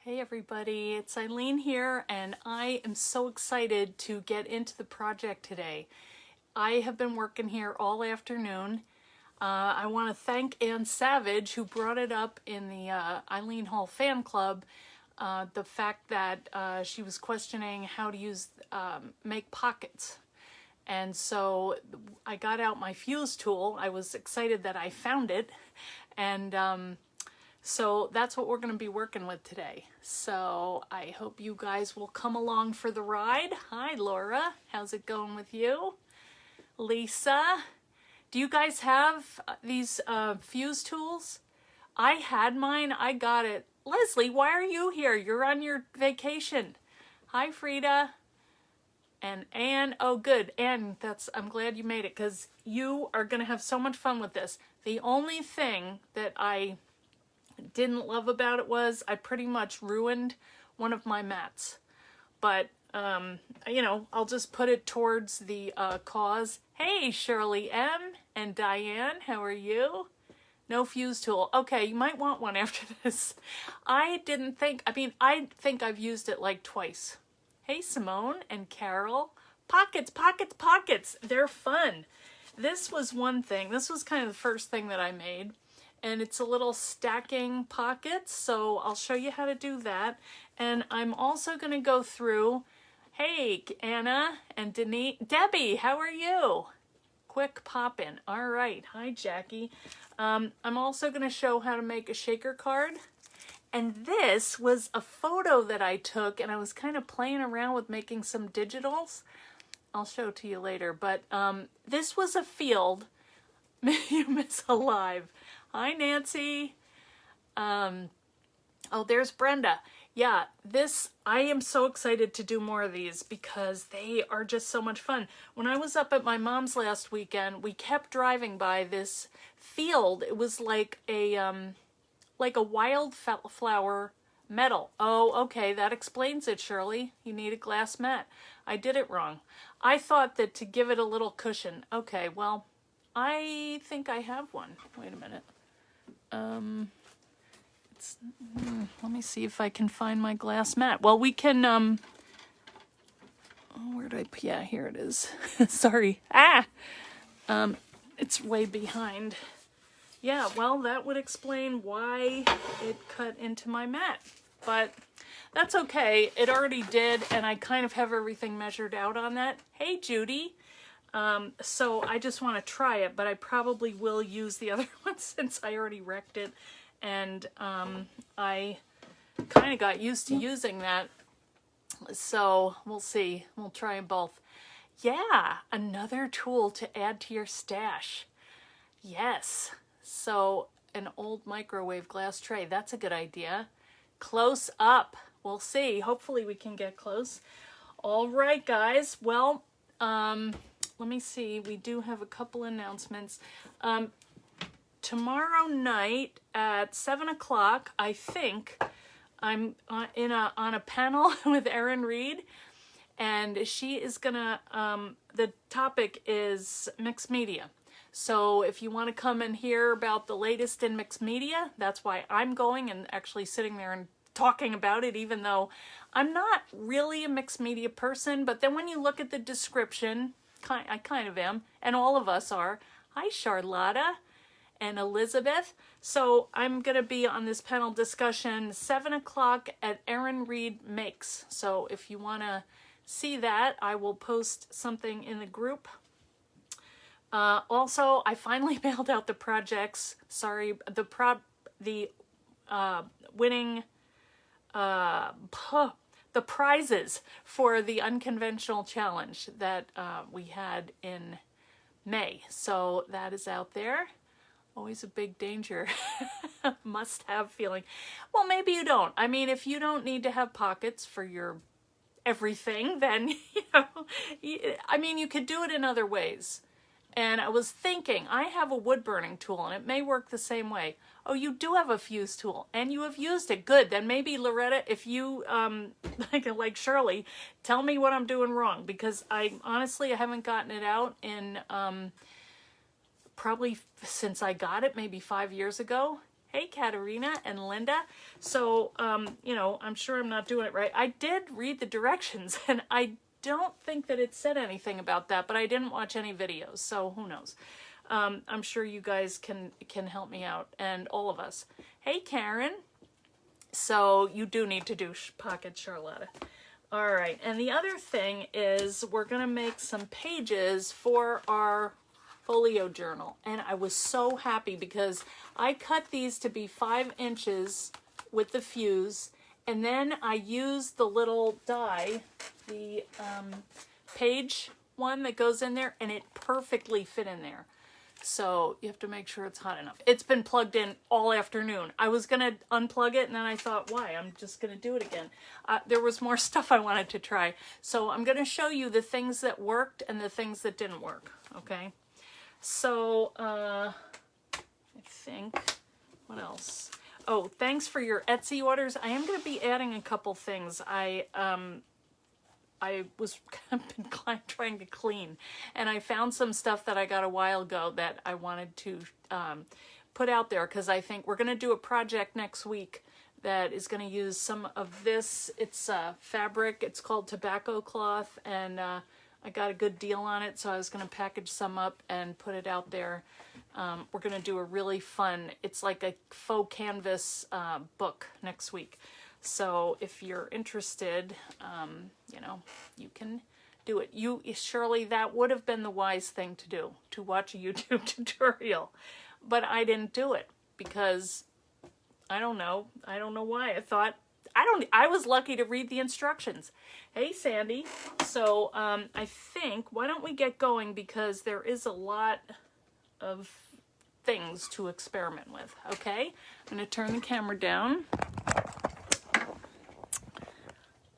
Hey everybody, it's Eileen here, and I am so excited to get into the project today. I have been working here all afternoon. I want to thank Ann Savage, who brought it up in the Eileen Hall fan club, the fact that she was questioning how to make pockets. And so I got out my fuse tool. I was excited that I found it, and so that's what we're going to be working with today. So I hope you guys will come along for the ride. Hi, Laura. How's it going with you? Lisa, do you guys have these fuse tools? I had mine. I got it. Leslie, why are you here? You're on your vacation. Hi, Frida. And Anne, oh good, Anne, I'm glad you made it because you are going to have so much fun with this. The only thing that I didn't love about it was I pretty much ruined one of my mats. But, I'll just put it towards the cause. Hey, Shirley M. and Diane, how are you? No fuse tool. Okay, you might want one after this. I think I've used it like twice. Hey, Simone and Carol. Pockets, pockets, pockets. They're fun. This was one thing. This was kind of the first thing that I made. And it's a little stacking pockets, so I'll show you how to do that. And I'm also going to go through, hey, Anna and Denise. Debbie, how are you? Quick pop-in. All right. Hi, Jackie. I'm also going to show how to make a shaker card. And this was a photo that I took, and I was kind of playing around with making some digitals. I'll show it to you later. But this was a field. You miss Alive. Hi, Nancy. Oh, there's Brenda. Yeah, I am so excited to do more of these because they are just so much fun. When I was up at my mom's last weekend, we kept driving by this field. It was like a wildflower meadow. Oh, okay, that explains it, Shirley. You need a glass mat. I did it wrong. I thought that to give it a little cushion. Okay, well, I think I have one. Wait a minute. Let me see if I can find my glass mat. Well, we can, yeah, here it is. Sorry. It's way behind. Yeah, well, that would explain why it cut into my mat. But that's okay. It already did, and I kind of have everything measured out on that. Hey, Judy. So I just want to try it, but I probably will use the other one since I already wrecked it. And I kind of got used to using that. So we'll see. We'll try them both. Yeah, another tool to add to your stash. Yes. So an old microwave glass tray. That's a good idea. Close up. We'll see. Hopefully we can get close. All right, guys. Well, let me see. We do have a couple announcements. Tomorrow night at 7 o'clock, I think, I'm on a panel with Erin Reed, and she is gonna, the topic is mixed media. So if you want to come and hear about the latest in mixed media, that's why I'm going and actually sitting there and talking about it, even though I'm not really a mixed media person. But then when you look at the description, I kind of am, and all of us are. Hi, Charlotta and Elizabeth. So I'm going to be on this panel discussion 7 o'clock at Erin Reed Makes. So if you want to see that, I will post something in the group. Also, I finally mailed out the projects. Sorry, the winning the prizes for the unconventional challenge that we had in May. So that is out there. Always a big danger. Must have feeling. Well, maybe you don't. I mean, if you don't need to have pockets for your everything, then, you could do it in other ways. And I was thinking, I have a wood burning tool and it may work the same way. Oh, you do have a fuse tool and you have used it. Good. Then maybe, Loretta, if you, like Shirley, tell me what I'm doing wrong, because I haven't gotten it out in, probably since I got it, maybe 5 years ago. Hey, Katerina and Linda. So, you know, I'm sure I'm not doing it right. I did read the directions, and I don't think that it said anything about that, but I didn't watch any videos, so who knows. I'm sure you guys can help me out, and all of us. Hey, Karen. So you do need to do pocket Charlotta. All right, and the other thing is we're gonna make some pages for our Folio Journal, and I was so happy because I cut these to be 5 inches with the fuse, and then I used the little die, the page one that goes in there, and it perfectly fit in there. So you have to make sure it's hot enough. It's been plugged in all afternoon. I was going to unplug it, and then I thought, why? I'm just going to do it again. There was more stuff I wanted to try. So I'm going to show you the things that worked and the things that didn't work, okay? So I think, what else? Oh, thanks for your Etsy orders. I am going to be adding a couple things. I was trying to clean, and I found some stuff that I got a while ago that I wanted to put out there, because I think we're going to do a project next week that is going to use some of this. It's fabric. It's called tobacco cloth, and I got a good deal on it, so I was going to package some up and put it out there. We're going to do a really fun, it's like a faux canvas book next week. So if you're interested, you know, you can do it. Surely that would have been the wise thing to do, to watch a YouTube tutorial. But I didn't do it because I don't know why. I was lucky to read the instructions. Hey, Sandy. So I think, why don't we get going, because there is a lot of things to experiment with, okay? I'm going to turn the camera down.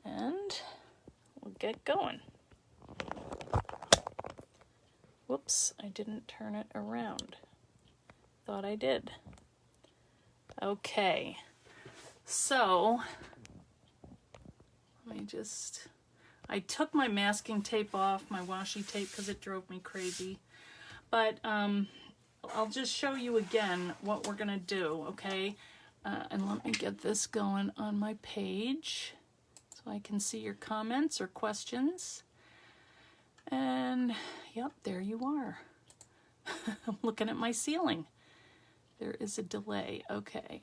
And we'll get going. Whoops, I didn't turn it around. Thought I did. Okay, so I took my masking tape off, my washi tape, because it drove me crazy. But I'll just show you again what we're gonna do, okay? And let me get this going on my page, so I can see your comments or questions. And yep, there you are. I'm looking at my ceiling. There is a delay. Okay.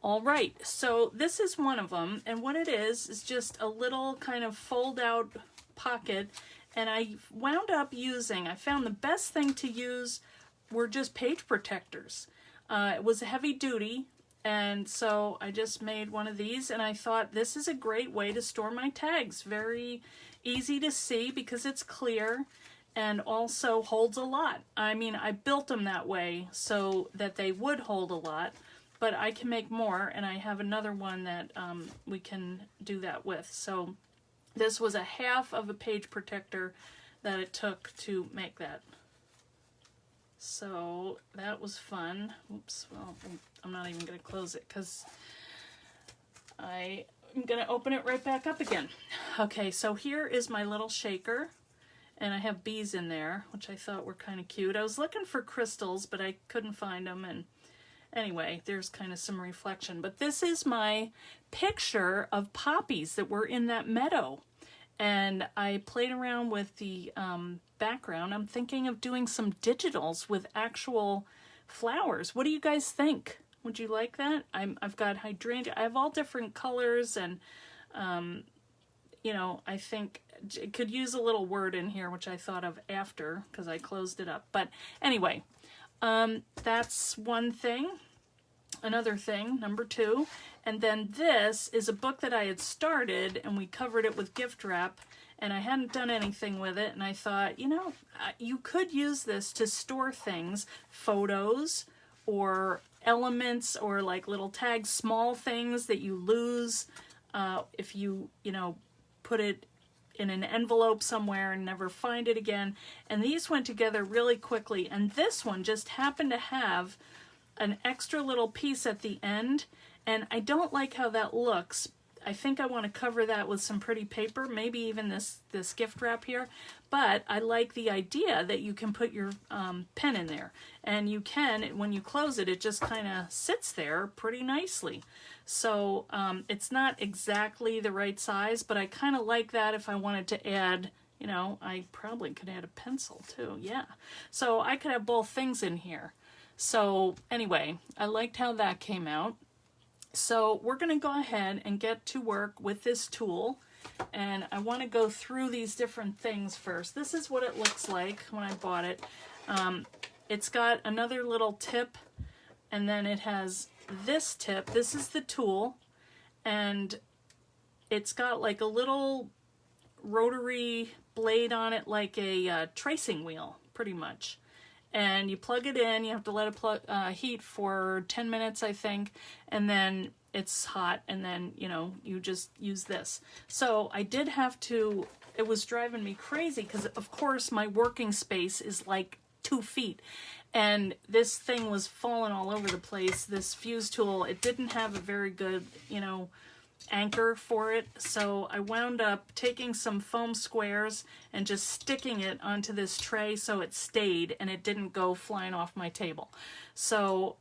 All right, so this is one of them, and what it is just a little kind of fold out pocket, and I wound up using, I found the best thing to use were just page protectors. It was heavy duty, and so I just made one of these, and I thought this is a great way to store my tags. Very easy to see because it's clear, and also holds a lot. I mean, I built them that way so that they would hold a lot, but I can make more, and I have another one that we can do that with. So this was a half of a page protector that it took to make that. So that was fun. Oops, well, I'm not even going to close it because I'm going to open it right back up again. Okay, so here is my little shaker, and I have bees in there, which I thought were kind of cute. I was looking for crystals, but I couldn't find them, and anyway, there's kind of some reflection. But this is my picture of poppies that were in that meadow, and I played around with the background. I'm thinking of doing some digitals with actual flowers. What do you guys think? Would you like that? I've got hydrangea. I have all different colors, and you know, I think it could use a little word in here, which I thought of after because I closed it up. But anyway, that's one thing. Another thing, number 2. And then this is a book that I had started, and we covered it with gift wrap, and I hadn't done anything with it, and I thought, you know, you could use this to store things, photos or elements or like little tags, small things that you lose if you know, put it in an envelope somewhere and never find it again. And these went together really quickly, and this one just happened to have an extra little piece at the end, and I don't like how that looks. I think I want to cover that with some pretty paper, maybe even this gift wrap here. But I like the idea that you can put your pen in there. And you can, when you close it, it just kind of sits there pretty nicely. So it's not exactly the right size, but I kind of like that if I wanted to add, you know, I probably could add a pencil too, yeah. So I could have both things in here. So anyway, I liked how that came out. So we're going to go ahead and get to work with this tool. And I want to go through these different things first. This is what it looks like when I bought it. It's got another little tip, and then it has this tip. This is the tool, and it's got like a little rotary blade on it, like a tracing wheel, pretty much. And you plug it in, you have to let it heat for 10 minutes, I think, and then it's hot, and then, you know, you just use this. So I did have to, it was driving me crazy, because of course my working space is like 2 feet, and this thing was falling all over the place. This fuse tool, it didn't have a very good, you know, anchor for it, so I wound up taking some foam squares and just sticking it onto this tray so it stayed and it didn't go flying off my table. So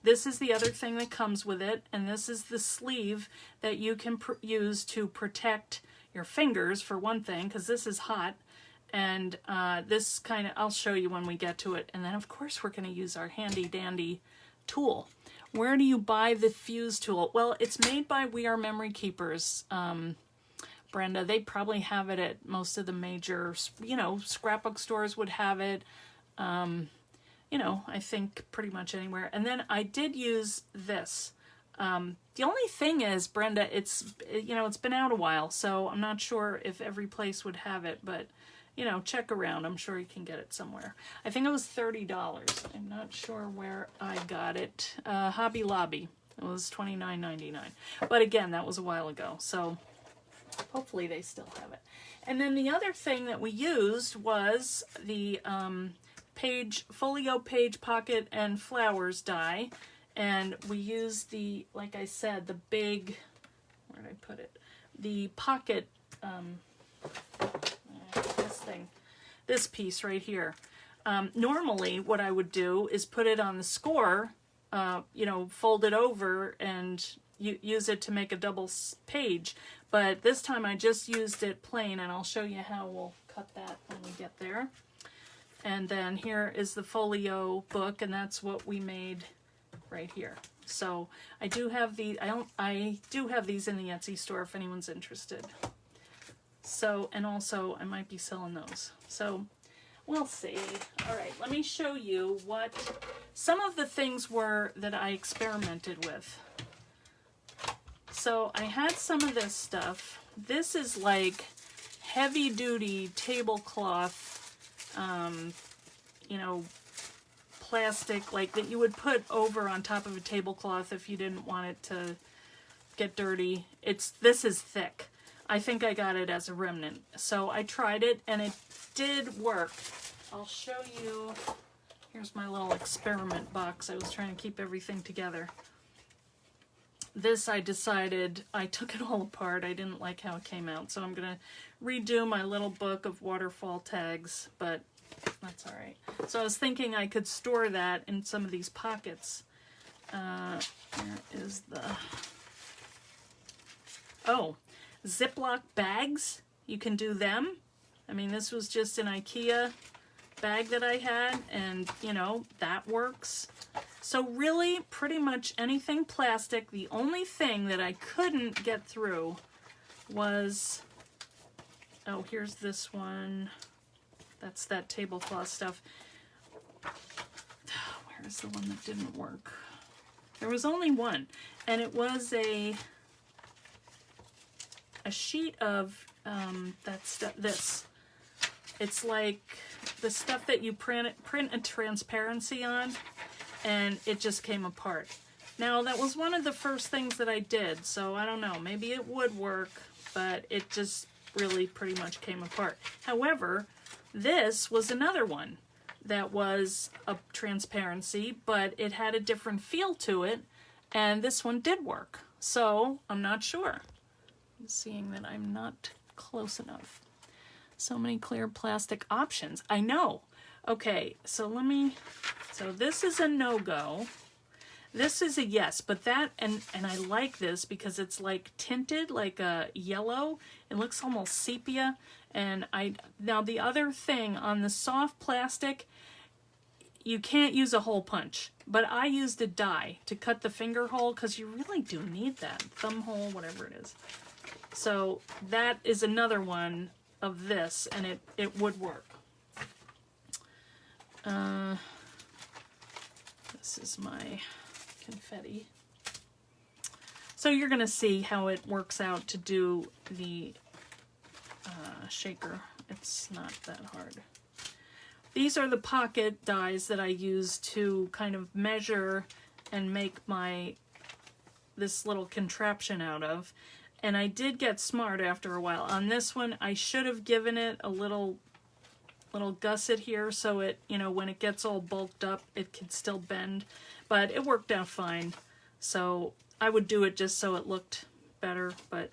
this is the other thing that comes with it, and this is the sleeve that you can use to protect your fingers, for one thing, because this is hot. And this kind of, I'll show you when we get to it. And then of course we're going to use our handy dandy tool. Where do you buy the fuse tool? Well, it's made by We Are Memory Keepers, Brenda. They probably have it at most of the major, you know, scrapbook stores would have it. You know, I think pretty much anywhere. And then I did use this. The only thing is, Brenda, it's, you know, it's been out a while, so I'm not sure if every place would have it, but you know, check around. I'm sure you can get it somewhere. I think it was $30. I'm not sure where I got it. Hobby Lobby. It was $29.99. But again, that was a while ago, so hopefully they still have it. And then the other thing that we used was the Folio Page Pocket and Flowers die. And we used the, like I said, the big, where did I put it? The pocket, this piece right here. Normally what I would do is put it on the score, you know, fold it over and use it to make a double page. But this time I just used it plain, and I'll show you how we'll cut that when we get there. And then here is the folio book, and that's what we made right here. So I do have I do have these in the Etsy store if anyone's interested. So, and also I might be selling those. So we'll see. All right, let me show you what some of the things were that I experimented with. So I had some of this stuff. This is like heavy duty tablecloth, you know, plastic, like that you would put over on top of a tablecloth if you didn't want it to get dirty. This is thick. I think I got it as a remnant. So I tried it and it did work. I'll show you. Here's my little experiment box. I was trying to keep everything together. This, I decided, I took it all apart. I didn't like how it came out. So I'm going to redo my little book of waterfall tags, but that's all right. So I was thinking I could store that in some of these pockets. Here is the... Oh, Ziploc bags. You can do them. I mean, this was just an IKEA bag that I had, and, you know, that works. So really, pretty much anything plastic. The only thing that I couldn't get through was... Oh, here's this one. That's that tablecloth stuff. Where's the one that didn't work? There was only one, and it was a sheet of this. It's like the stuff that you print a transparency on, and it just came apart. Now, that was one of the first things that I did, so I don't know, maybe it would work, but it just really pretty much came apart. However, this was another one that was a transparency, but it had a different feel to it, and this one did work. So I'm not sure. I'm seeing that I'm not close enough. So many clear plastic options. I know. Okay, so so this is a no-go. This is a yes, but that, and I like this because it's like tinted, like a yellow. It looks almost sepia. And now the other thing on the soft plastic, you can't use a hole punch, but I used a die to cut the finger hole because you really do need that. Thumb hole, whatever it is. So that is another one of this, and it would work. This is my confetti. So you're going to see how it works out to do the shaker. It's not that hard. These are the pocket dies that I use to kind of measure and make this little contraption out of. And I did get smart after a while. On this one, I should have given it a little gusset here so it, when it gets all bulked up, it can still bend. But it worked out fine. So I would do it just so it looked better. But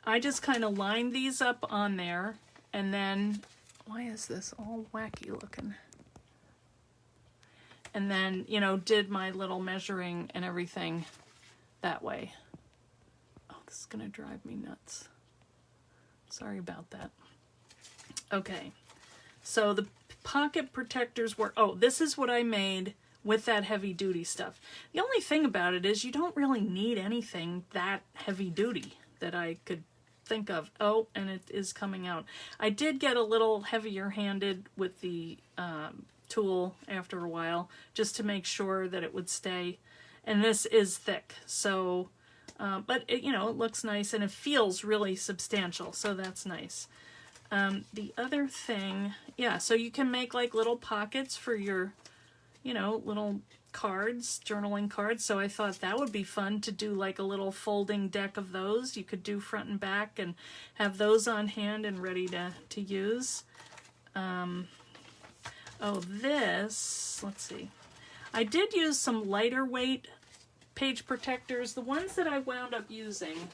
I just kind of lined these up on there. And then, why is this all wacky looking? And then, did my little measuring and everything that way. Oh, this is going to drive me nuts. Sorry about that. Okay. So the pocket protectors were, this is what I made with that heavy duty stuff. The only thing about it is you don't really need anything that heavy duty that I could think of. Oh, and it is coming out. I did get a little heavier handed with the tool after a while, just to make sure that it would stay. And this is thick, so, but it, it looks nice and it feels really substantial, so that's nice. The other thing, yeah, so you can make like little pockets for your, little cards, journaling cards. So I thought that would be fun to do like a little folding deck of those. You could do front and back and have those on hand and ready to use. This, let's see. I did use some lighter weight page protectors. The ones that I wound up using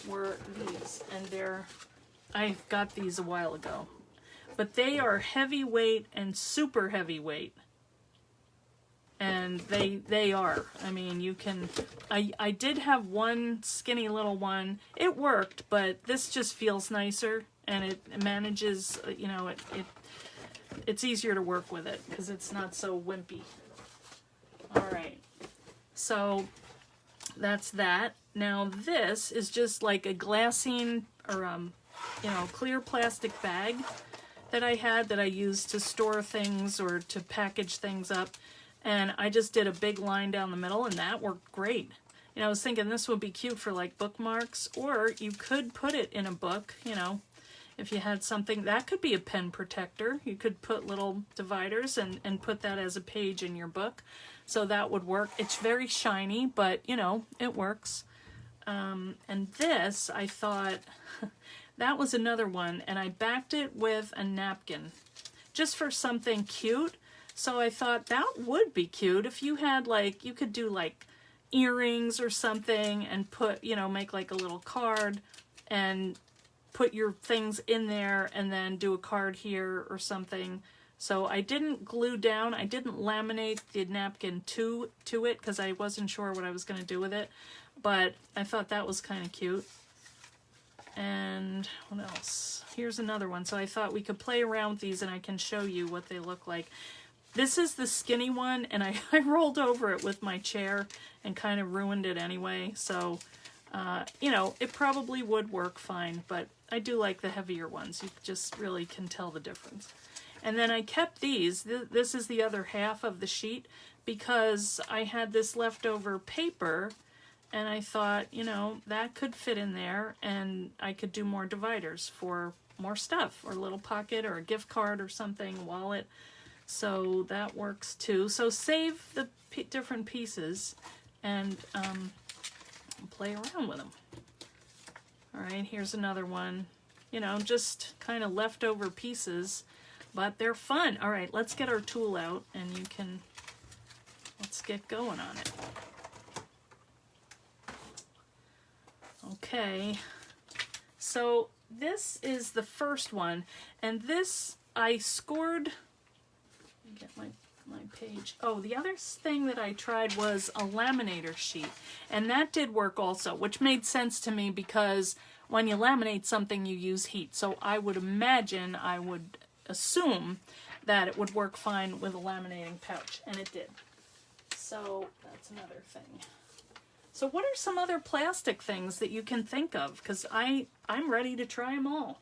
were these, and I got these a while ago. But they are heavyweight and super heavyweight. And they are. I mean, you can, I did have one skinny little one. It worked, but this just feels nicer, and it manages, it's easier to work with it because it's not so wimpy. All right. So that's that. Now this is just like a glassine or clear plastic bag that I had that I used to store things or to package things up. And I just did a big line down the middle, and that worked great. I was thinking this would be cute for like bookmarks, or you could put it in a book, if you had something. That could be a pen protector. You could put little dividers and put that as a page in your book. So that would work. It's very shiny, but it works. And this, I thought, that was another one, and I backed it with a napkin just for something cute. So I thought that would be cute if you had you could do like earrings or something and put, make like a little card and put your things in there and then do a card here or something. So I didn't glue down, I didn't laminate the napkin to it because I wasn't sure what I was going to do with it. But I thought that was kind of cute. And what else? Here's another one. So I thought we could play around with these and I can show you what they look like. This is the skinny one, and I rolled over it with my chair and kind of ruined it anyway. So, it probably would work fine, but I do like the heavier ones. You just really can tell the difference. And then I kept these. This is the other half of the sheet because I had this leftover paper, and I thought, that could fit in there, and I could do more dividers for more stuff, or a little pocket, or a gift card, or something, a wallet. So that works too. So save the different pieces and play around with them. All right, here's another one. Just kind of leftover pieces, but they're fun. All right, let's get our tool out and let's get going on it. Okay, so this is the first one, and this I scored. Let me get my page. Oh, the other thing that I tried was a laminator sheet, and that did work also, which made sense to me because when you laminate something you use heat. So I would assume that it would work fine with a laminating pouch, and it did. So that's another thing. So what are some other plastic things that you can think of? Because I'm ready to try them all.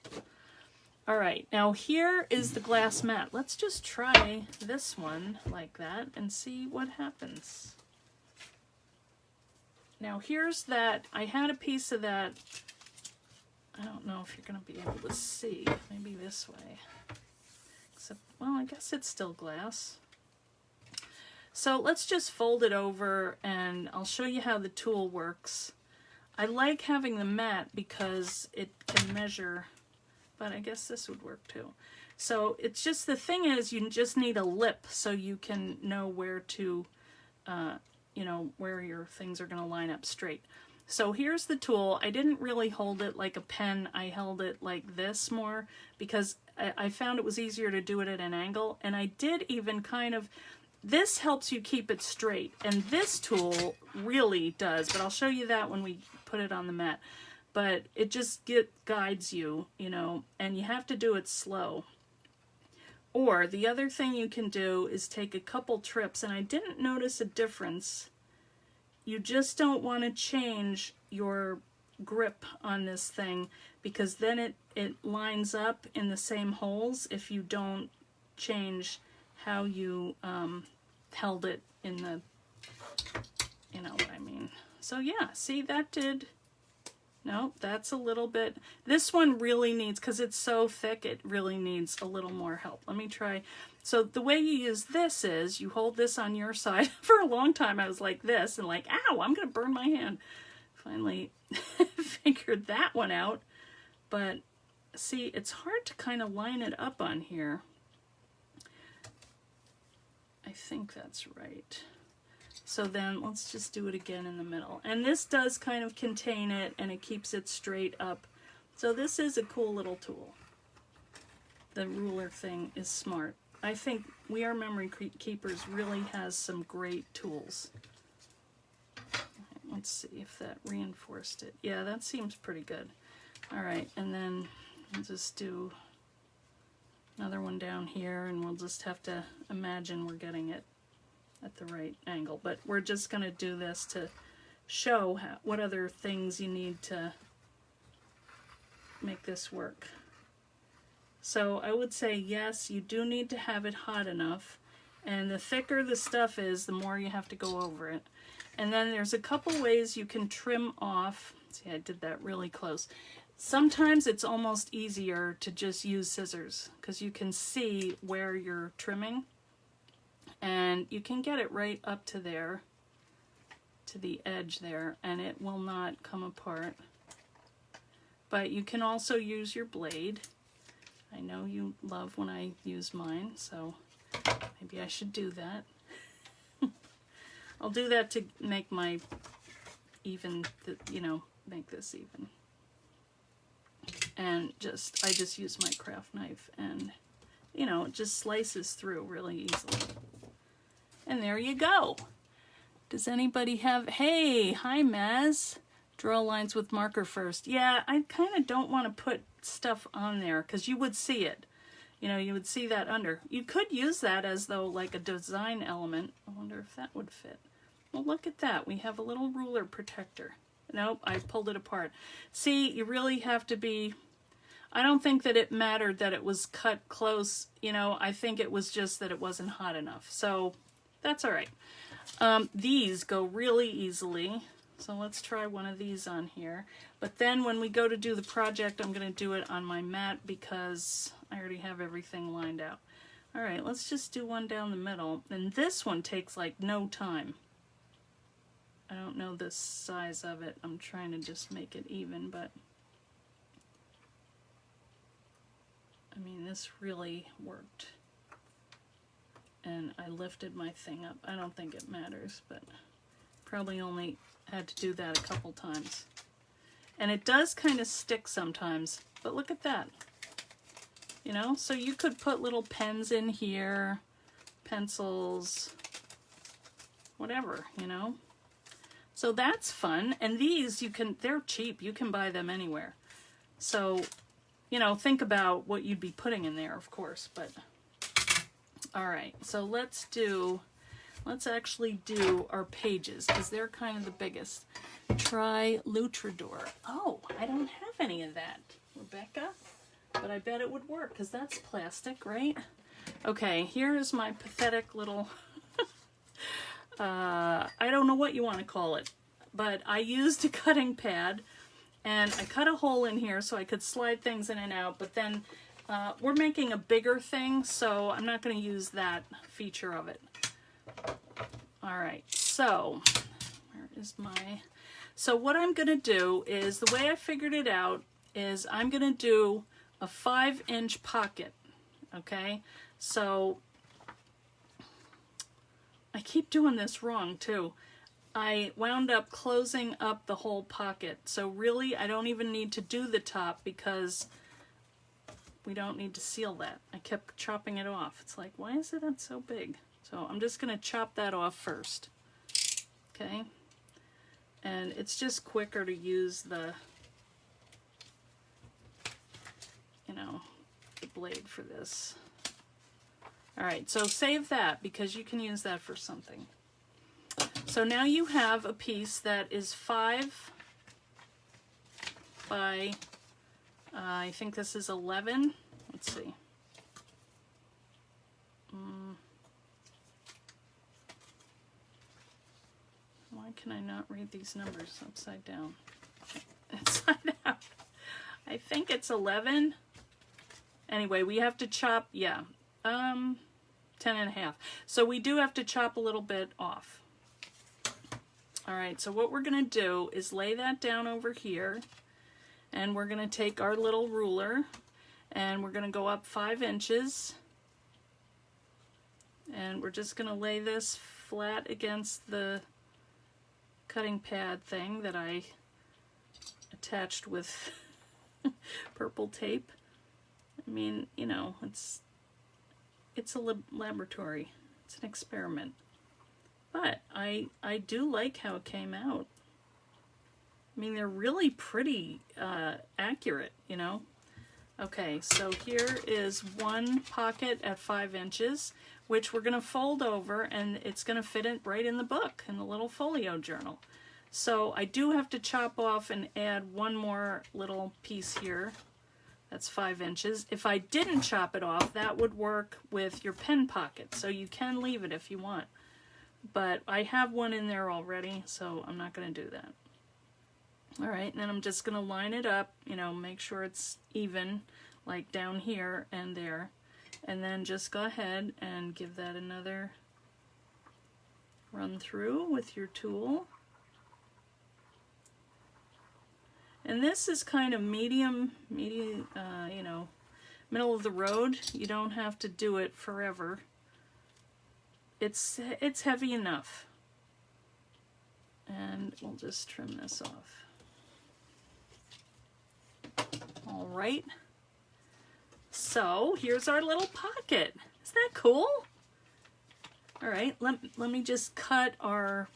All right, now here is the glass mat. Let's just try this one like that and see what happens. Now here's that, I had a piece of that, I don't know if you're gonna be able to see, maybe this way. Except, well, I guess it's still glass. So let's just fold it over and I'll show you how the tool works. I like having the mat because it can measure, but I guess this would work too. So it's just, the thing is you just need a lip so you can know where to, you know, where your things are going to line up straight. So here's the tool. I didn't really hold it like a pen. I held it like this more because I found it was easier to do it at an angle. And I did even kind of, this helps you keep it straight. And this tool really does, but I'll show you that when we put it on the mat. But it just guides you, you know, and you have to do it slow. Or the other thing you can do is take a couple trips, and I didn't notice a difference. You just don't want to change your grip on this thing because then it lines up in the same holes if you don't change how you held it in the, you know what I mean. So yeah, see, that did... No, that's a little bit, this one really needs, because it's so thick, it really needs a little more help. Let me try. So the way you use this is, you hold this on your side. For a long time I was like this, and like, ow, I'm going to burn my hand. Finally figured that one out. But see, it's hard to kind of line it up on here. I think that's right. So then let's just do it again in the middle. And this does kind of contain it and it keeps it straight up. So this is a cool little tool. The ruler thing is smart. I think We Are Memory Keepers really has some great tools. Let's see if that reinforced it. Yeah, that seems pretty good. All right, and then I'll just do another one down here and we'll just have to imagine we're getting it at the right angle, but we're just going to do this to show what other things you need to make this work. So I would say yes, you do need to have it hot enough, and the thicker the stuff is, the more you have to go over it. And then there's a couple ways you can trim off. See, I did that really close. Sometimes it's almost easier to just use scissors because you can see where you're trimming. And you can get it right up to there, to the edge there, and it will not come apart. But you can also use your blade. I know you love when I use mine, so maybe I should do that. I'll do that to make my even, you know, make this even. And I just use my craft knife and, you know, it just slices through really easily. And there you go. Does anybody have, hey, hi Maz. Draw lines with marker first. Yeah, I kind of don't want to put stuff on there because you would see it. You know, you would see that under. You could use that as though like a design element. I wonder if that would fit. Well, look at that. We have a little ruler protector. Nope, I pulled it apart. See, you really have to be, I don't think that it mattered that it was cut close. You know, I think it was just that it wasn't hot enough. So that's all right. These go really easily. So let's try one of these on here. But then when we go to do the project, I'm going to do it on my mat because I already have everything lined out. All right, let's just do one down the middle. And this one takes like no time. I don't know the size of it. I'm trying to just make it even, but I mean, this really worked. And I lifted my thing up. I don't think it matters, but probably only had to do that a couple times. And it does kind of stick sometimes, but look at that. You know, so you could put little pens in here, pencils, whatever, you know. So that's fun. And these, they're cheap. You can buy them anywhere. So, you know, think about what you'd be putting in there, of course. But, all right. So let's actually do our pages, because they're kind of the biggest. Try Lutrador. Oh, I don't have any of that, Rebecca. But I bet it would work, because that's plastic, right? Okay, here is my pathetic little... I don't know what you want to call it, but I used a cutting pad, and I cut a hole in here so I could slide things in and out, but then we're making a bigger thing, so I'm not going to use that feature of it. Alright, so, where is my... So what I'm going to do is, the way I figured it out is I'm going to do a 5-inch pocket, okay? So, I keep doing this wrong too. I wound up closing up the whole pocket. So really, I don't even need to do the top because we don't need to seal that. I kept chopping it off. It's like, why is it so big? So I'm just going to chop that off first. Okay? And it's just quicker to use the, you know, the blade for this. Alright, so save that because you can use that for something. So now you have a piece that is 5 by, I think this is 11. Let's see. Why can I not read these numbers upside down? Inside out. I think it's 11. Anyway, we have to chop, yeah. 10.5. So we do have to chop a little bit off. Alright, so what we're going to do is lay that down over here, and we're going to take our little ruler, and we're going to go up 5 inches, and we're just going to lay this flat against the cutting pad thing that I attached with purple tape. I mean, you know, it's a laboratory. It's an experiment. But I do like how it came out. I mean, they're really pretty accurate, you know. Okay, so here is one pocket at 5 inches, which we're going to fold over, and it's going to fit in right in the book, in the little folio journal. So I do have to chop off and add one more little piece here. That's 5 inches. If I didn't chop it off, that would work with your pen pocket, so you can leave it if you want. But I have one in there already, so I'm not going to do that. Alright, and then I'm just going to line it up, you know, make sure it's even, like down here and there. And then just go ahead and give that another run through with your tool. And this is kind of medium, you know, middle of the road. You don't have to do it forever. It's heavy enough. And we'll just trim this off. All right. So here's our little pocket. Isn't that cool? All right, let me just cut our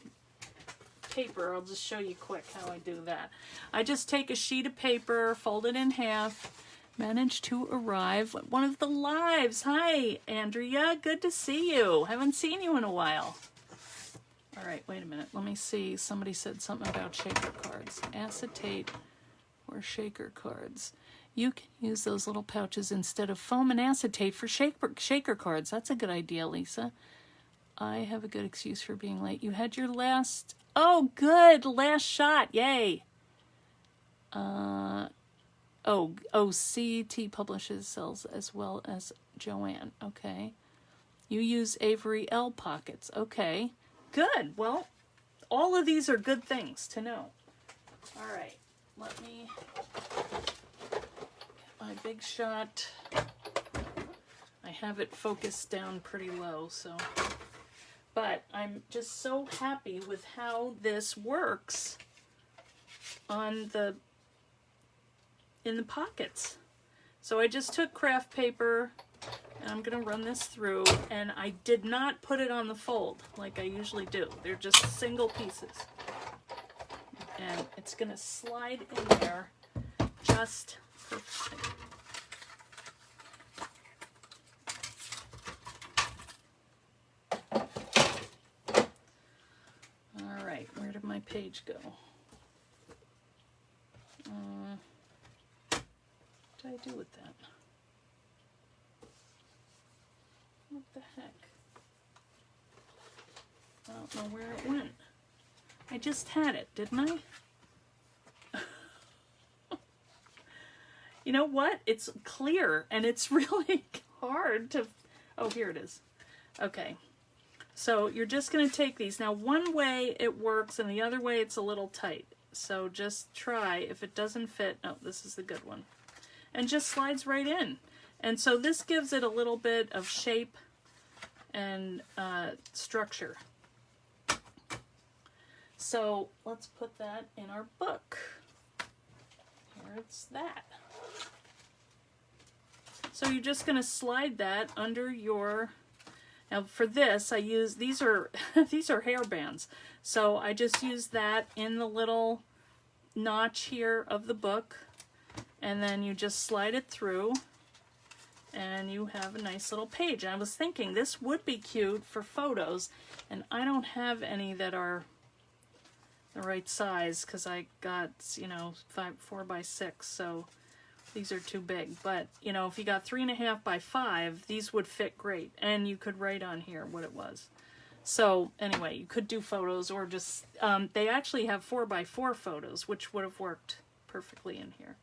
paper. I'll just show you quick how I do that. I just take a sheet of paper, fold it in half, manage to arrive at one of the lives. Hi, Andrea. Good to see you. Haven't seen you in a while. All right, wait a minute. Let me see. Somebody said something about shaker cards. Acetate or shaker cards. You can use those little pouches instead of foam and acetate for shaker cards. That's a good idea, Lisa. I have a good excuse for being late. You had your last... Oh, good. Last shot. Yay. CT publishes sells as well as Joanne. Okay. You use Avery L pockets. Okay. Good. Well, all of these are good things to know. All right. Let me get my big shot. I have it focused down pretty low, so... But I'm just so happy with how this works on the in the pockets. So I just took craft paper and I'm gonna run this through, and I did not put it on the fold like I usually do. They're just single pieces. And it's gonna slide in there just perfectly. All right, where did my page go? What did I do with that? What the heck? I don't know where it went. I just had it, didn't I? You know what? It's clear and it's really hard to... Oh, here it is. Okay. So you're just going to take these. Now, one way it works and the other way it's a little tight. So just try. If it doesn't fit... Oh, this is the good one. And just slides right in. And so this gives it a little bit of shape and structure. So let's put that in our book. Here it's that. So you're just going to slide that under your... Now for this, I use, these are hair bands. So I just use that in the little notch here of the book. And then you just slide it through and you have a nice little page. And I was thinking this would be cute for photos, and I don't have any that are the right size because I got, you know, 4 by 6, so these are too big. But, you know, if you got 3.5 by 5, these would fit great, and you could write on here what it was. So anyway, you could do photos, or just, they actually have 4 by 4 photos, which would have worked perfectly in here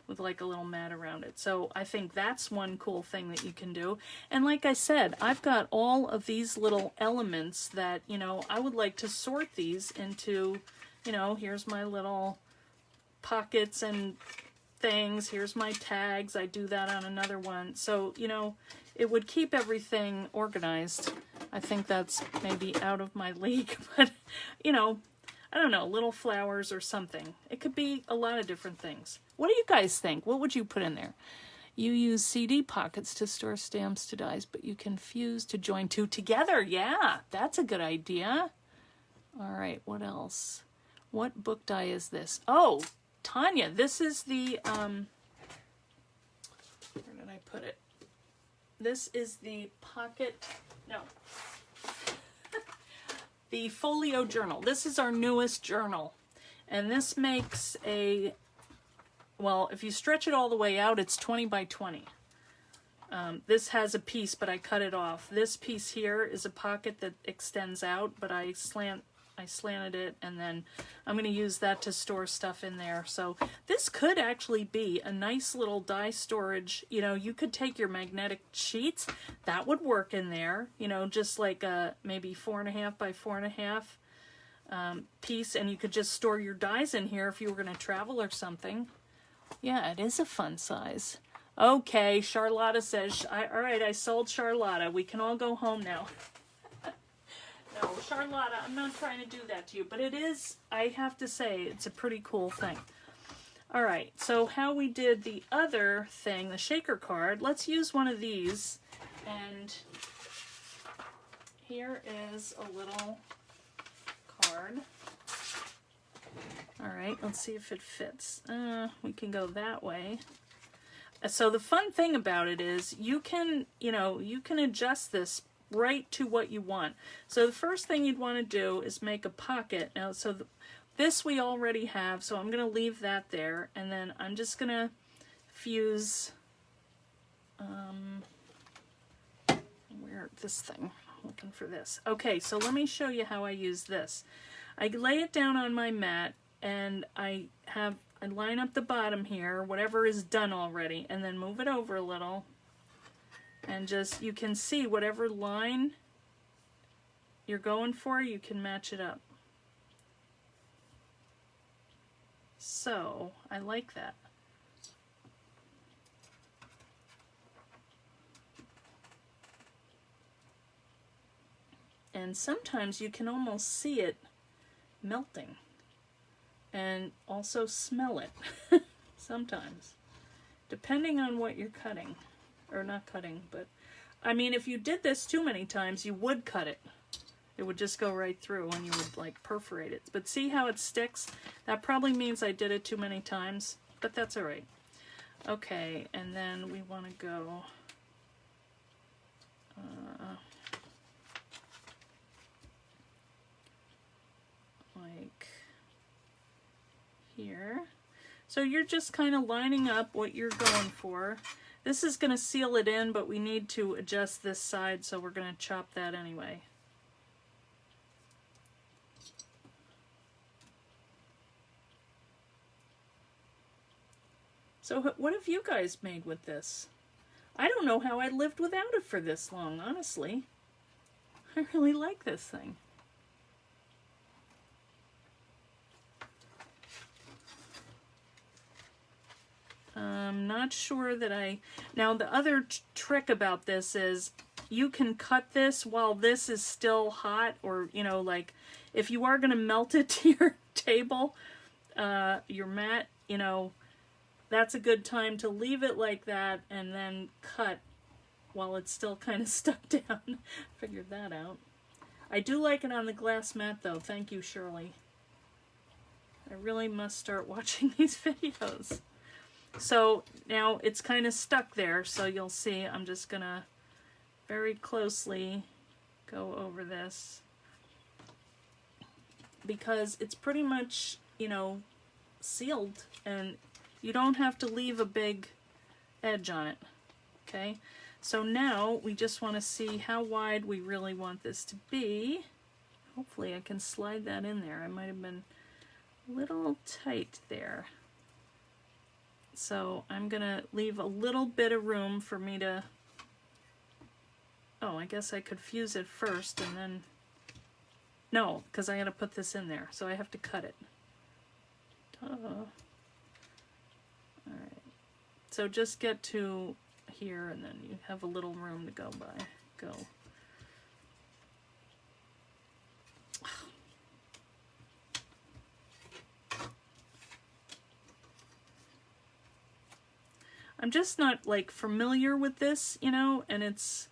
with like a little mat around it. So I think that's one cool thing that you can do. And like I said, I've got all of these little elements that, you know, I would like to sort these into, you know, here's my little pockets and things, here's my tags, I do that on another one. So, you know, it would keep everything organized. I think that's maybe out of my league, but, you know, I don't know, little flowers or something. It could be a lot of different things. What do you guys think? What would you put in there? You use CD pockets to store stamps to dies, but you can fuse to join two together. Yeah, that's a good idea. All right, what else? What book die is this? Oh, Tanya, this is the, where did I put it? This is the pocket, no. The Folio Journal. This is our newest journal. And this makes a, well, if you stretch it all the way out, it's 20 by 20. This has a piece, but I cut it off. This piece here is a pocket that extends out, but I slanted it, and then I'm going to use that to store stuff in there. So this could actually be a nice little die storage. You know, you could take your magnetic sheets, that would work in there, you know, just like a maybe 4.5 by 4.5 piece, and you could just store your dies in here if you were going to travel or something. Yeah, it is a fun size. Okay, Charlotta says, all right, I sold Charlotta. We can all go home now. No, Charlotta, I'm not trying to do that to you, but it is, I have to say, it's a pretty cool thing. All right, so how we did the other thing, the shaker card, let's use one of these. And here is a little card. All right, let's see if it fits. We can go that way. So the fun thing about it is you can, you know, you can adjust this right to what you want. So the first thing you'd want to do is make a pocket. Now, so this we already have, so I'm going to leave that there, and then I'm just going to fuse, where this thing, I'm looking for this. Okay, so let me show you how I use this. I lay it down on my mat, and I line up the bottom here, whatever is done already, and then move it over a little. And just, you can see whatever line you're going for, you can match it up. So, I like that. And sometimes you can almost see it melting. And also smell it. Sometimes. depending on what you're cutting, or not cutting, but I mean, if you did this too many times, you would cut it. It would just go right through and you would like perforate it. But see how it sticks? That probably means I did it too many times, but that's all right. Okay, and then we want to go like here. So you're just kind of lining up what you're going for. This is going to seal it in, but we need to adjust this side, so we're going to chop that anyway. So what have you guys made with this? I don't know how I lived without it for this long, honestly. I really like this thing. I'm not sure that now the other trick about this is you can cut this while this is still hot, or, you know, like if you are going to melt it to your table, your mat, you know, that's a good time to leave it like that and then cut while it's still kind of stuck down. Figured that out. I do like it on the glass mat though. Thank you, Shirley. I really must start watching these videos. So now it's kind of stuck there, so you'll see I'm just gonna very closely go over this because it's pretty much, you know, sealed and you don't have to leave a big edge on it. Okay, so now we just want to see how wide we really want this to be. Hopefully I can slide that in there. I might have been a little tight there. So I'm gonna leave a little bit of room for me to, oh, I guess I could fuse it first and then, no, because I gotta put this in there, so I have to cut it. Alright, so just get to here and then you have a little room to go by. Go. I'm just not like familiar with this, you know, and it's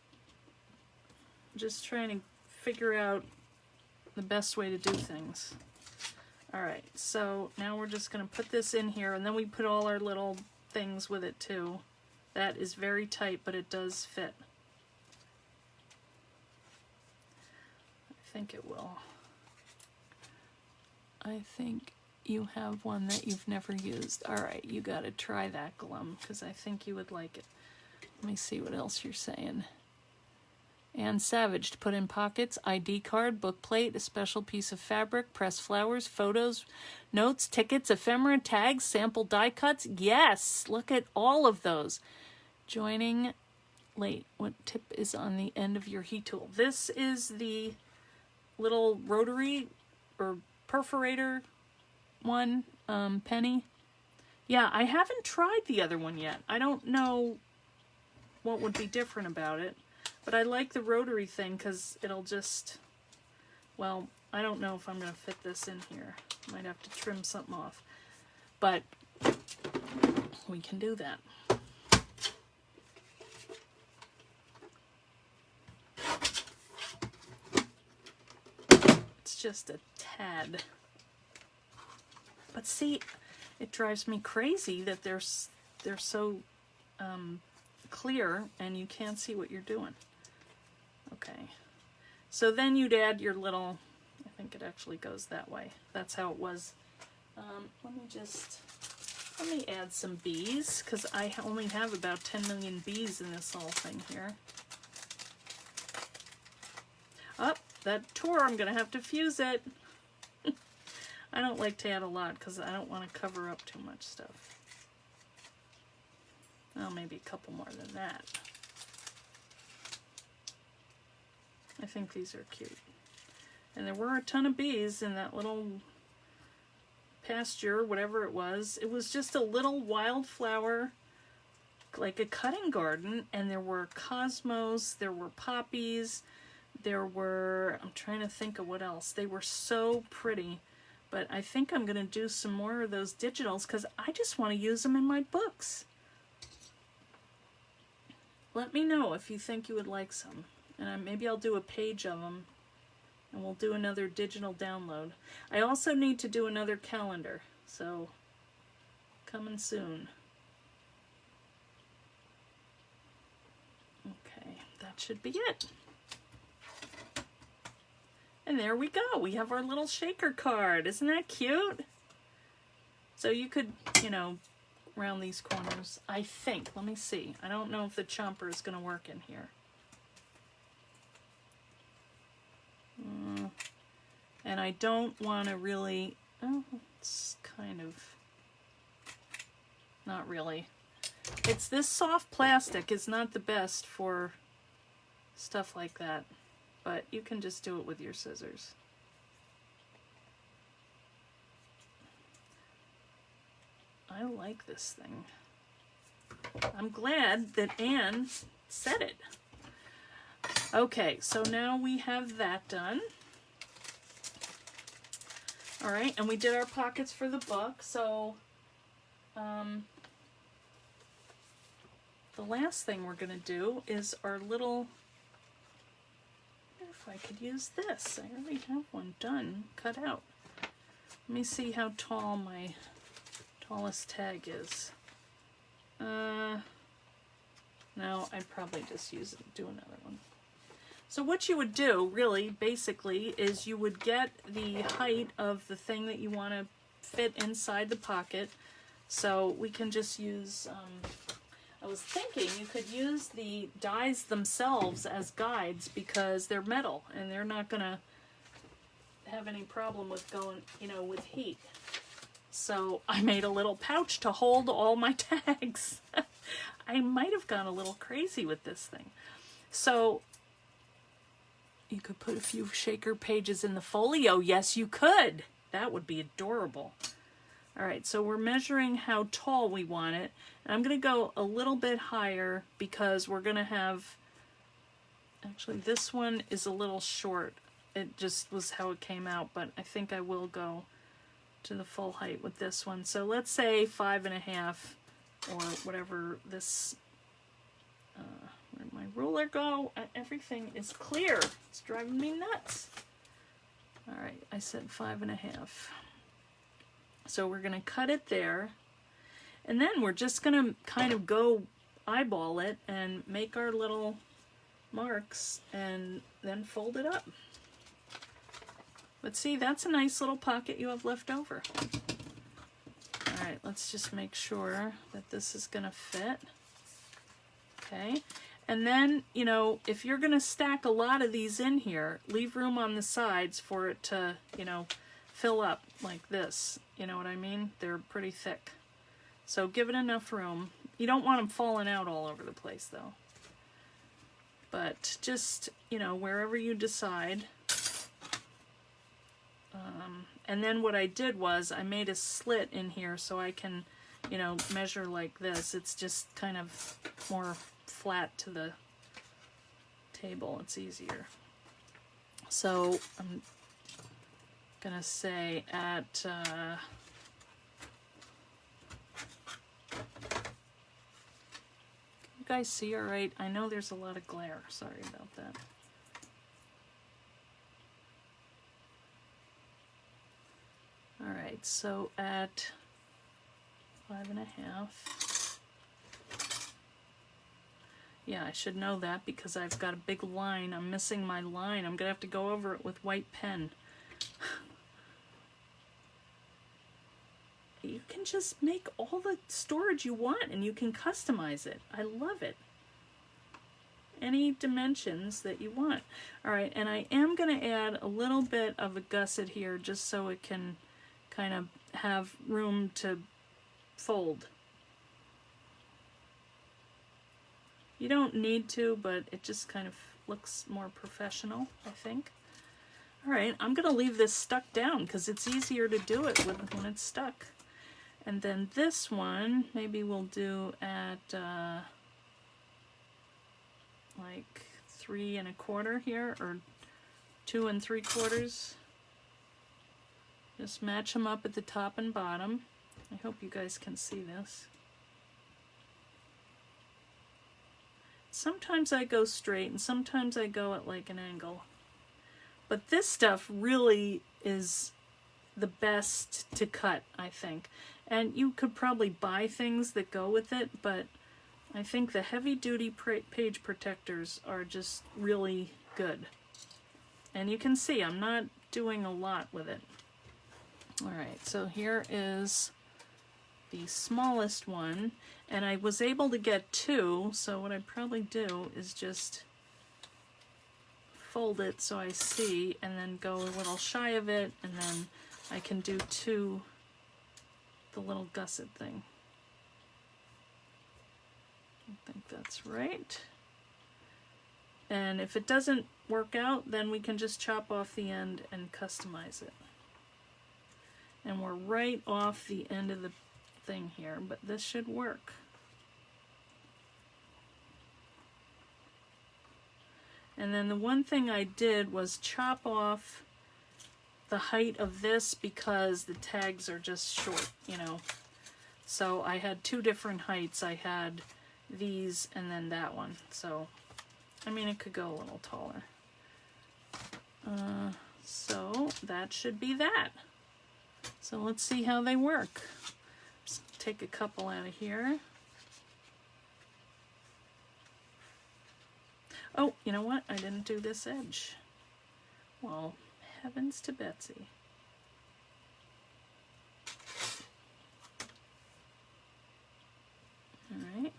just trying to figure out the best way to do things. All right, so now we're just going to put this in here, and then we put all our little things with it too. That is very tight, but it does fit. I think it will. I think you have one that you've never used. All right, you got to try that, Glum, because I think you would like it. Let me see what else you're saying. And Savage, to put in pockets, ID card, book plate, a special piece of fabric, press flowers, photos, notes, tickets, ephemera, tags, sample die cuts. Yes, look at all of those. Joining, what tip is on the end of your heat tool? This is the little rotary or perforator one, penny. Yeah, I haven't tried the other one yet. I don't know what would be different about it, but I like the rotary thing because it'll just, well, I don't know if I'm going to fit this in here. Might have to trim something off, but we can do that. It's just a tad. But see, it drives me crazy that they're so clear and you can't see what you're doing. Okay, so then you'd add your little, I think it actually goes that way. That's how it was. Let me add some bees, because I only have about 10 million bees in this whole thing here. Oh, that tore, I'm gonna have to fuse it. I don't like to add a lot because I don't want to cover up too much stuff. Well, maybe a couple more than that. I think these are cute. And there were a ton of bees in that little pasture, whatever it was. It was just a little wildflower, like a cutting garden, and there were cosmos, there were poppies, there were, I'm trying to think of what else. They were so pretty. But I think I'm going to do some more of those digitals because I just want to use them in my books. let me know if you think you would like some. And maybe I'll do a page of them, and we'll do another digital download. I also need to do another calendar, so coming soon. Okay, that should be it. And there we go. We have our little shaker card. Isn't that cute? So you could, you know, round these corners, I think. Let me see. I don't know if the chomper is going to work in here. And I don't want to really, oh, it's kind of, not really. It's this soft plastic is not the best for stuff like that, but you can just do it with your scissors. I like this thing. I'm glad that Anne said it. Okay, so now we have that done. All right, and we did our pockets for the book, so the last thing we're going to do is our little, I wonder if I could use this. I already have one done, cut out. Let me see how tall my tallest tag is. No, I'd probably just do another one. So what you would do, really, basically, is you would get the height of the thing that you want to fit inside the pocket. So we can just use, I was thinking you could use the dies themselves as guides because they're metal and they're not going to have any problem with going, you know, with heat. So I made a little pouch to hold all my tags. I might have gone a little crazy with this thing. So you could put a few shaker pages in the folio. Yes, you could. That would be adorable. All right, so we're measuring how tall we want it. And I'm going to go a little bit higher because we're going to have, actually this one is a little short. It just was how it came out, but I think I will go to the full height with this one. So let's say 5.5 or whatever this, where'd my ruler go? Everything is clear. It's driving me nuts. All right, I said 5.5. So we're going to cut it there. And then we're just going to kind of go eyeball it and make our little marks and then fold it up. But see, that's a nice little pocket you have left over. All right, let's just make sure that this is going to fit. Okay. And then, you know, if you're going to stack a lot of these in here, leave room on the sides for it to, you know, fill up like this. You know what I mean? They're pretty thick. So give it enough room. You don't want them falling out all over the place, though. But just, you know, wherever you decide. And then what I did was I made a slit in here so I can, you know, measure like this. It's just kind of more flat to the table. It's easier. So I'm gonna say at you guys see all right? I know there's a lot of glare. Sorry about that. All right, so at 5.5. Yeah, I should know that because I've got a big line. I'm missing my line. I'm gonna have to go over it with white pen. You can just make all the storage you want and you can customize it. I love it. Any dimensions that you want. All right, and I am going to add a little bit of a gusset here just so it can kind of have room to fold. You don't need to, but it just kind of looks more professional, I think. All right, I'm going to leave this stuck down because it's easier to do it when it's stuck. And then this one, maybe we'll do at like 3 1/4 here, or 2 3/4. Just match them up at the top and bottom. I hope you guys can see this. It's Sometimes I go straight and sometimes I go at like an angle. But this stuff really is the best to cut, I think. And you could probably buy things that go with it, but I think the heavy-duty page protectors are just really good. And you can see I'm not doing a lot with it. Alright, so here is the smallest one, and I was able to get two, so what I'd probably do is just fold it so I see, and then go a little shy of it, and then I can do two, the little gusset thing. I think that's right. And if it doesn't work out, then we can just chop off the end and customize it. And we're right off the end of the thing here, but this should work. And then the one thing I did was chop off the height of this because the tags are just short, you know. So I had two different heights. I had these and then that one. So, I mean, it could go a little taller. So that should be that. So let's see how they work. Let's take a couple out of here. Oh, you know what? I didn't do this edge. Well, heavens to Betsy. All right.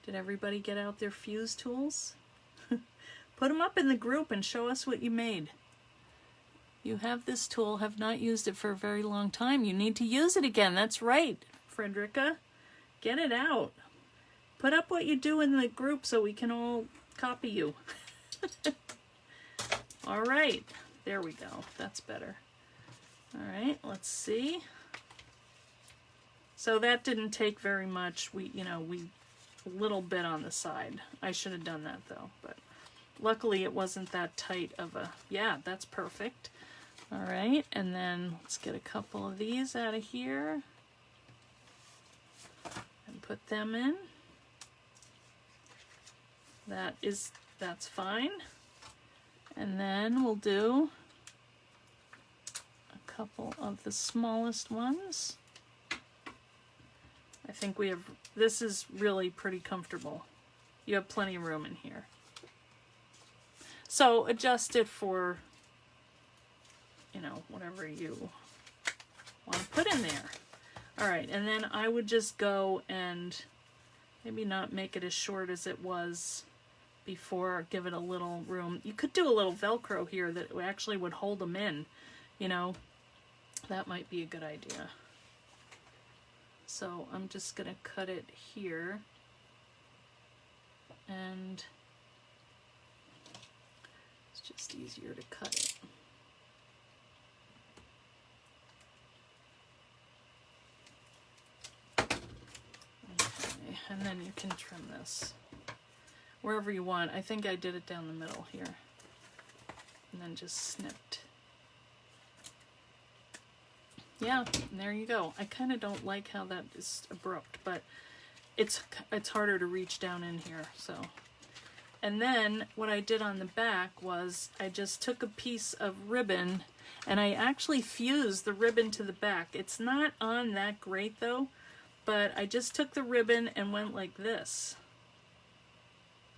Did everybody get out their fuse tools? Put them up in the group and show us what you made. You have this tool, have not used it for a very long time. You need to use it again. That's right, Frederica. Get it out. Put up what you do in the group so we can all copy you. All right, there we go. That's better. All right, let's see. So that didn't take very much. We a little bit on the side. I should have done that though, but luckily it wasn't that tight of a, yeah, that's perfect. All right, and then let's get a couple of these out of here and put them in. That's fine. And then we'll do a couple of the smallest ones. I think we have, this is really pretty comfortable. You have plenty of room in here. So adjust it for, you know, whatever you want to put in there. All right, and then I would just go and maybe not make it as short as it was before, give it a little room. You could do a little Velcro here that actually would hold them in, you know. That might be a good idea. So I'm just going to cut it here. And it's just easier to cut it. Okay, and then you can trim this wherever you want. I think I did it down the middle here. And then just snipped. Yeah, and there you go. I kind of don't like how that is abrupt, but it's harder to reach down in here, so. And then what I did on the back was I just took a piece of ribbon and I actually fused the ribbon to the back. It's not on that great though, but I just took the ribbon and went like this.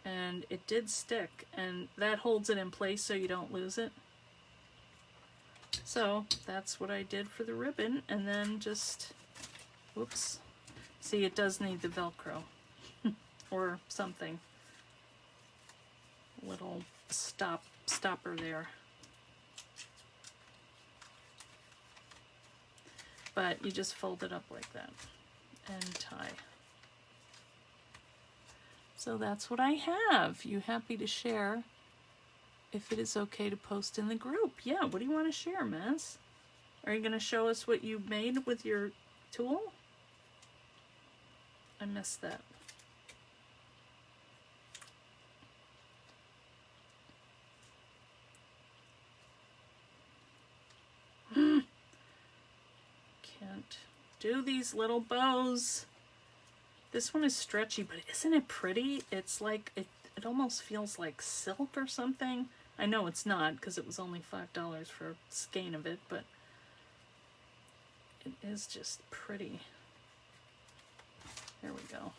And it did stick, and that holds it in place so you don't lose it. So that's what I did for the ribbon, and then just, whoops. See, it does need the Velcro or something. Little stopper there. But you just fold it up like that and tie. So that's what I have. You happy to share? If it is okay to post in the group. Yeah, what do you want to share, Maz? Are you going to show us what you made with your tool? I missed that. Can't do these little bows. This one is stretchy, but isn't it pretty? It's like, it almost feels like silk or something. I know it's not, because it was only $5 for a skein of it, but it is just pretty. There we go.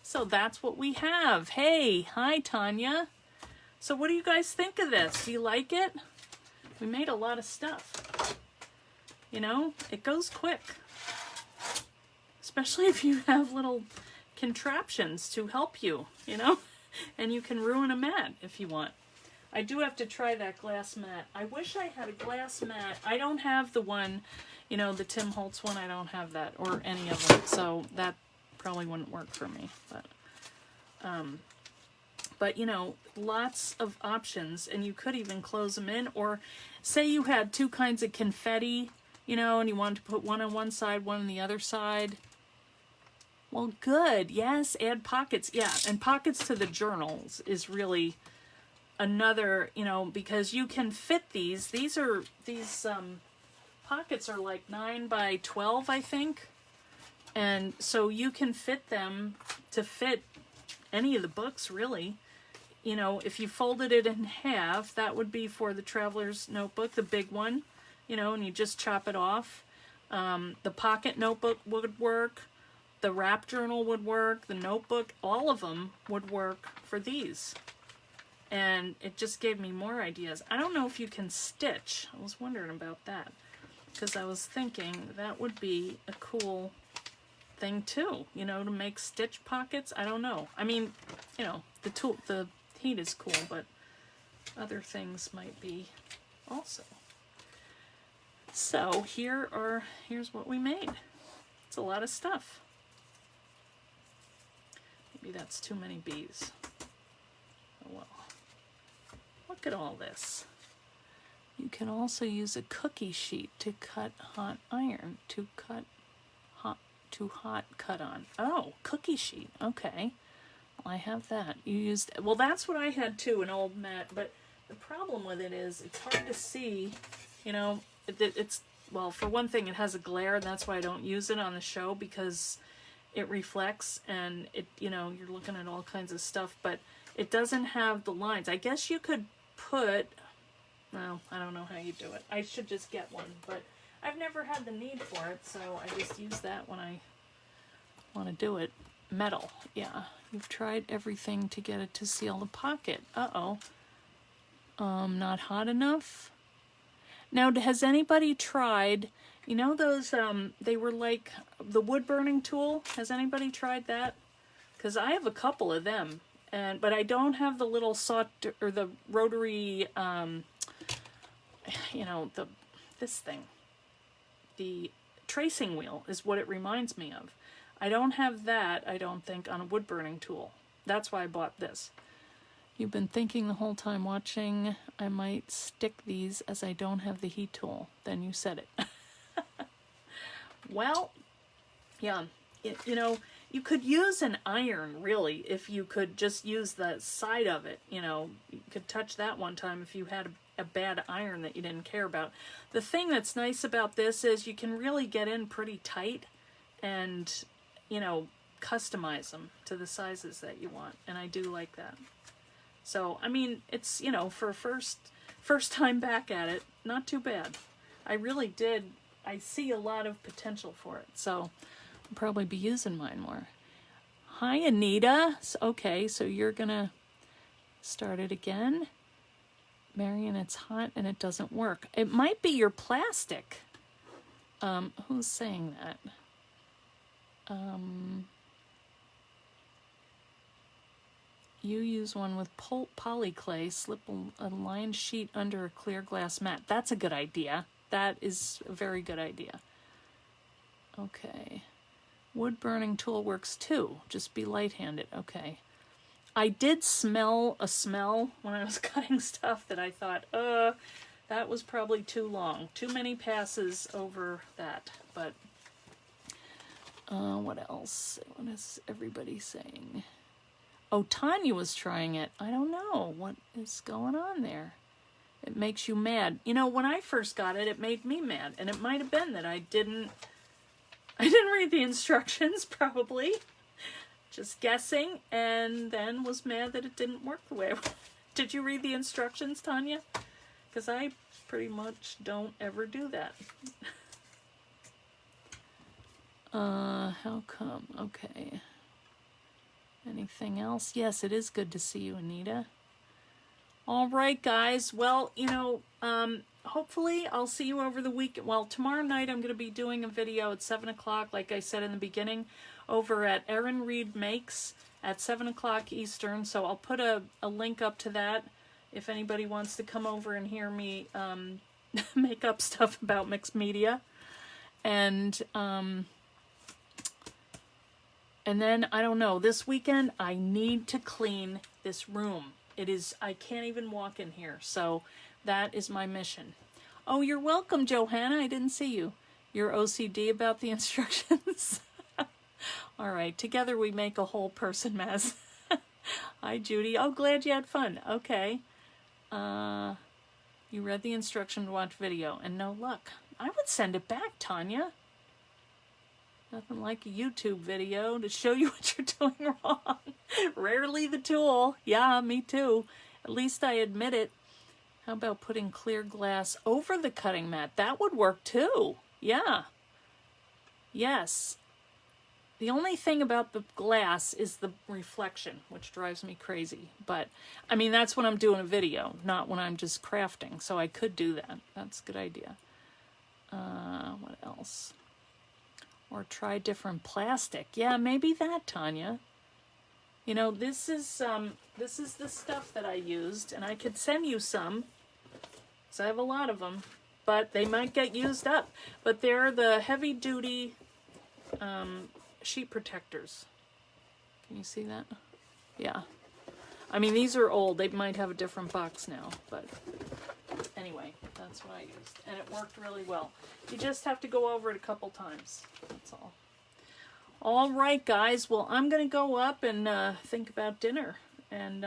So that's what we have. Hey, hi Tanya. So what do you guys think of this? Do you like it? We made a lot of stuff. You know, it goes quick. Especially if you have little contraptions to help you, you know? And you can ruin a mat if you want. I do have to try that glass mat. I wish I had a glass mat. I don't have the one, you know, the Tim Holtz one. I don't have that, or any of them. So that probably wouldn't work for me. But you know, lots of options, and you could even close them in. Or say you had two kinds of confetti, you know, and you wanted to put one on one side, one on the other side. Well, good. Yes, add pockets. Yeah, and pockets to the journals is really another, you know, because you can fit these. These pockets are like 9 by 12, I think. And so you can fit them to fit any of the books, really. You know, if you folded it in half, that would be for the Traveler's Notebook, the big one, you know, and you just chop it off. The pocket notebook would work. The wrap journal would work. The notebook, all of them would work for these. And it just gave me more ideas. I don't know if you can stitch. I was wondering about that, because I was thinking that would be a cool thing too, you know, to make stitch pockets. I don't know. I mean, you know, the heat is cool, but other things might be also. So here's what we made. It's a lot of stuff. Maybe that's too many bees. Oh well. Look at all this. You can also use a cookie sheet to cut hot iron, to hot cut on. Oh, cookie sheet. Okay. Well, I have that. You used, well, that's what I had too, an old mat, but the problem with it is it's hard to see, you know, it's, well, for one thing, it has a glare, and that's why I don't use it on the show, because it reflects and it, you know, you're looking at all kinds of stuff, but it doesn't have the lines. I guess you could put, well, I don't know how you do it. I should just get one, but I've never had the need for it, so I just use that when I want to do it. Metal, yeah. You've tried everything to get it to seal the pocket. Uh-oh. Not hot enough? Now, has anybody tried, you know those, they were like the wood burning tool? Has anybody tried that? Because I have a couple of them, but I don't have the little or the rotary, you know, this thing. The tracing wheel is what it reminds me of. I don't have that, I don't think, on a wood burning tool. That's why I bought this. You've been thinking the whole time watching, I might stick these as I don't have the heat tool. Then you said it. Well, yeah, you know, you could use an iron, really, if you could just use the side of it. You know, you could touch that one time if you had a bad iron that you didn't care about. The thing that's nice about this is you can really get in pretty tight and, you know, customize them to the sizes that you want, and I do like that. So, I mean, it's, you know, for first time back at it, not too bad. I really did, I see a lot of potential for it, so I'll probably be using mine more. Hi, Anita. Okay, so you're gonna start it again. Marion, it's hot and it doesn't work. It might be your plastic. Who's saying that? You use one with polyclay, slip a lined sheet under a clear glass mat. That's a good idea. That is a very good idea. Okay. Wood burning tool works too. Just be light-handed. Okay. I did smell a smell when I was cutting stuff that I thought, that was probably too long. Too many passes over that. But what else? What is everybody saying? Oh, Tanya was trying it. I don't know what is going on there. It makes you mad. You know, when I first got it, it made me mad. And it might have been that I didn't read the instructions, probably. just guessing, and then was mad that it didn't work the way I wanted. Did you read the instructions, Tanya? Because I pretty much don't ever do that. How come? Okay. Anything else? Yes, it is good to see you, Anita. All right, guys. Well, you know, hopefully I'll see you over the week. Well, tomorrow night I'm going to be doing a video at 7 o'clock, like I said in the beginning, over at Erin Reed Makes at 7 o'clock Eastern. So I'll put a link up to that if anybody wants to come over and hear me make up stuff about mixed media. And then, I don't know, this weekend I need to clean this room. I can't even walk in here, so that is my mission. Oh, you're welcome, Johanna. I didn't see you. You're OCD about the instructions? All right, together we make a whole person mess. Hi, Judy. Oh, glad you had fun. Okay. You read the instruction to watch video, and no luck. I would send it back, Tanya. Nothing like a YouTube video to show you what you're doing wrong. Rarely the tool. Yeah, me too. At least I admit it. How about putting clear glass over the cutting mat? That would work too. Yeah. Yes. The only thing about the glass is the reflection, which drives me crazy. But, I mean, that's when I'm doing a video, not when I'm just crafting. So I could do that. That's a good idea. What else? Or try different plastic. Yeah, maybe that, Tanya. You know, this is the stuff that I used, and I could send you some, because I have a lot of them, but they might get used up. But they're the heavy-duty sheet protectors. Can you see that? Yeah. I mean, these are old. They might have a different box now, but anyway, that's what I used, and it worked really well. You just have to go over it a couple times. That's all. All right, guys. Well, I'm going to go up and think about dinner, and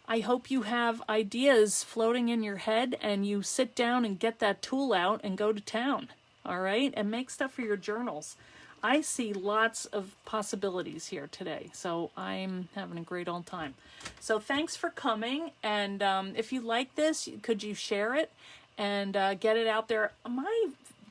I hope you have ideas floating in your head, and you sit down and get that tool out and go to town. All right, and make stuff for your journals. I see lots of possibilities here today, so I'm having a great old time. So thanks for coming, and if you like this, could you share it and get it out there?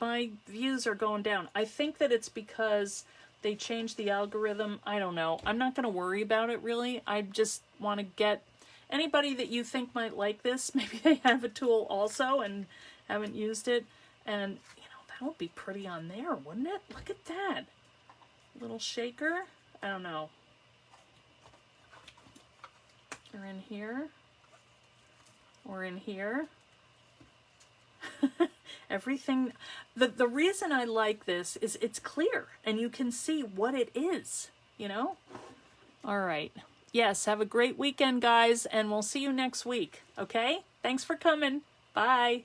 My views are going down. I think that it's because they changed the algorithm. I don't know. I'm not going to worry about it, really. I just want to get anybody that you think might like this. Maybe they have a tool also and haven't used it, and that would be pretty on there, wouldn't it? Look at that. Little shaker. I don't know. Or in here. Or in here. Everything. The reason I like this is it's clear and you can see what it is, All right. Yes, have a great weekend, guys, and we'll see you next week, okay? Thanks for coming. Bye.